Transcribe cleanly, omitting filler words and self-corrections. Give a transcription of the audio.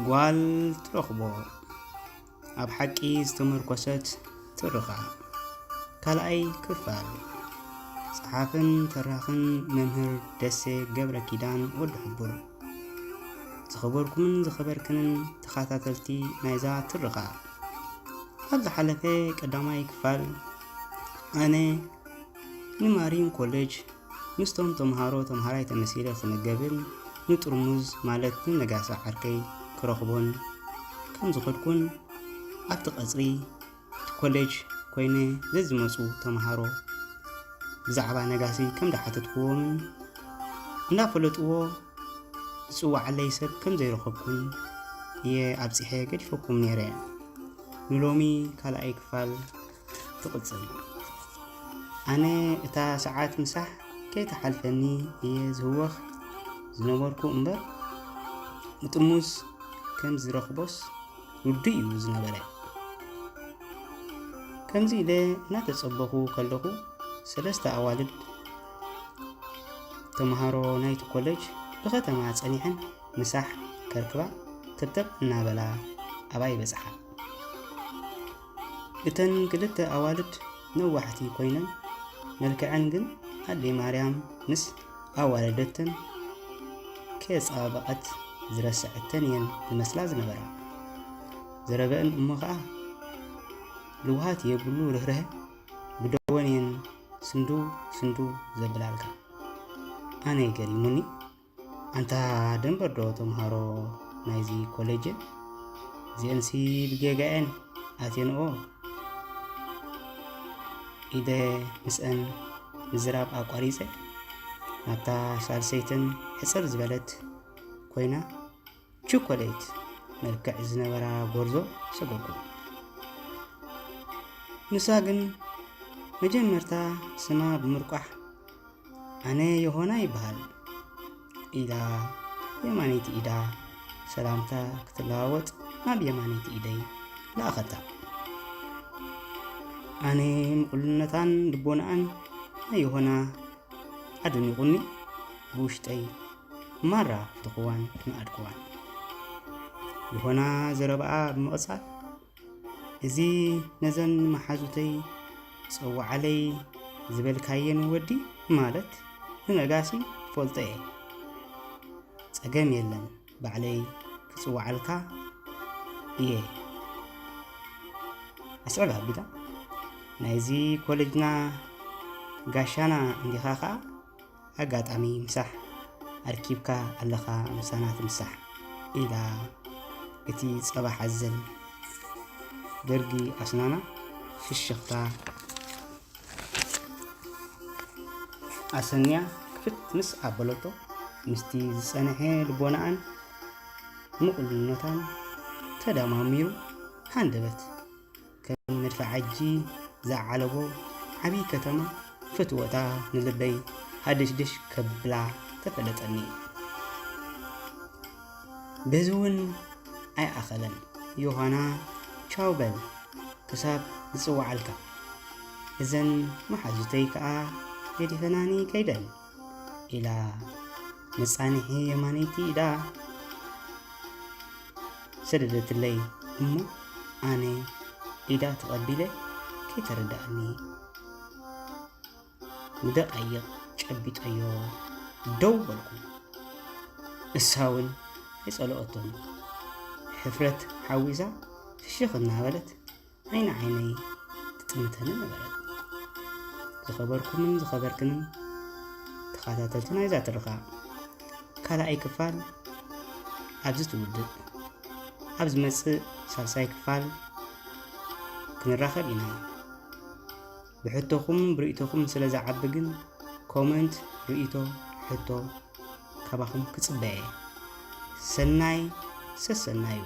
ጓል ትረኽቦ ኣብ ሓቂ ዝተመርኮሰት ትርኻ ካልኣይ ክፋል ጸሓፍን ተራኽን መምህር ደሴ ገብረ ኪዳን ወዲ ሕቡር ዝኸበርኩምን ዝኸበርክንን ተኸታተልቲ ናይዛ ትርኻ ኣብ ዝሓለፈ ቀዳማይ ክፋል ኣነ ንማሪን ኮሌጅ ምስቶም ተምሃሮ ተምሃራይ ተመሲለ ክነገብን ንጥርሙዝ ማለት ንነጋሳ ዓርከይ ክረኽቦን ከም ዝኸድኩን ኣብቲ ቐጽሪ ኮሌጅ ኮይነ ዘዝመፁ ተምሃሮ ብዛዕባ ነጋሲ ከም ዳሓተትክዎምን እንዳፈለጥዎ ዝጽዋዓለይ ሰብ ከም ዘይረኸብኩን እየ ኣብፂሐ ገዲፈኩም ነይረ። ንሎሚ ካልኣይ ክፋል ትቕጽል ኣነ እታ ሰዓት ምሳሕ ከይተሓልፈኒ እየ ዝህወኽ ዝነበርኩ እምበር ንጥሙዝ ከም ዝረኽቦስ ውዲ እዩ ዝነበረ። ከምዚ ኢለ እናተጸበኹ ከለኹ ሰለስተ ኣዋልድ ተምሃሮ ናይቲ ኮሌጅ ብኸተማ ጸኒሐን ምሳሕ ከርክባ ተብተብ እናበላ ኣባይ በጽሓ። እተን ክልተ ኣዋልድ ነዋሕቲ ኮይነን መልክዐን ግን ኣደይ ማርያም ምስ ኣዋለደተን ከየጸባበቐት ዝረስዐተን እየን ዝመስላ ዝነበራ። ዘረበአን እሞ ከዓ ልውሃት የብሉ ርህርህ ብደወን እየን ስንዱ ስንዱ ዘብላልካ። ኣነ ገሪሙኒ ኣንታ ደንበርዶ ተምሃሮ ናይዚ ኮሌጅ እዚአንሲ ብጌጋኤን ኣቴንኦ ኢደ ምስአን ምዝራብ ኣቋሪፀ ናብታ ሳልሰይትን ሕፅር ዝበለት ኮይና ቾኮሌት መልክዕ ዝነበራ ጎርዞ ሰጎርኩ። ንሳ ግን መጀመርታ ስማ ብምርቋሕ ኣነ የሆና ይበሃል ኢላ የማነይቲ ኢዳ ሰላምታ ክትለዋወጥ ናብ የማነይቲ ኢደይ ለኣኸታ። ኣነ ምቕሉነታን ልቦናኣን ናይሆና ኣድኒቑኒ ብውሽጠይ ማራ ፍትኽዋን ንኣድክዋን ይሆና ዘረብኣ ብምቕጻል እዚ ነዘን መሓዙተይ ጸዋዓለይ ዝበልካየን ወዲ ማለት ንነጋሲ ፈልጦ እየ ጸገም የለን ባዕለይ ክጽዋዓልካ እየ ኣስዕጋ ቢታ ናይዚ ኮሌጅና ጋሻና እንዲኻ ከዓ ኣጋጣሚ ምሳሕ ኣርኪብካ ኣለኻ ምሳናት ምሳሕ ኢላ እቲ ጸባ ሓዘል ደርጊ ኣስናና ፍሽኽታ ኣሰንያ ክፍት ምስ ኣበለቶ ምስቲ ዝጸንሐ ልቦናኣን ምቕሉነታን ተዳማሚሩ ሃንደበት ከም መድፈ ዓጂ ዝዓለቦ ዓብይ ከተማ ፍትወታ ንልበይ ሃድሽድሽ ከብላ ተፈለጠኒ። በዝውን ኣይኣኸለን ዮሃና ቻው በል ክሳብ ዝጽዋዓልካ እዘን መሓዙተይ ከዓ ገዲፈናኒ ከይደን ኢላ መጻንሒ የማነይቲ ኢዳ ሰደደትለይ እሞ ኣነ ኢዳ ተቐቢለ ከይተረዳእኒ ንደቃይቕ ጨቢጠዮ ደው በልኩ። እሳውን ኣይጸለኦቶን ሕፍረት ሓዊሳ ፍሽኽ እናበለት ዓይነ ዓይነይ ትጥምተኒ ነበረት። ዝኸበርኩምን ዝኸበርክንን ተኸታተልቲ ናይዛ ትርኻ ካልኣይ ክፋል ኣብዚ ትውድእ ኣብ ዝመጽእ ሳልሳይ ክፋል ክንራኸብ ኢና። ብሕቶኹም ብርእቶኹም ስለ ዝዓቢ ግን ኮመንት ርእቶ ሕቶ ካባኹም ክጽበየ ሰናይ ሰሰናዩ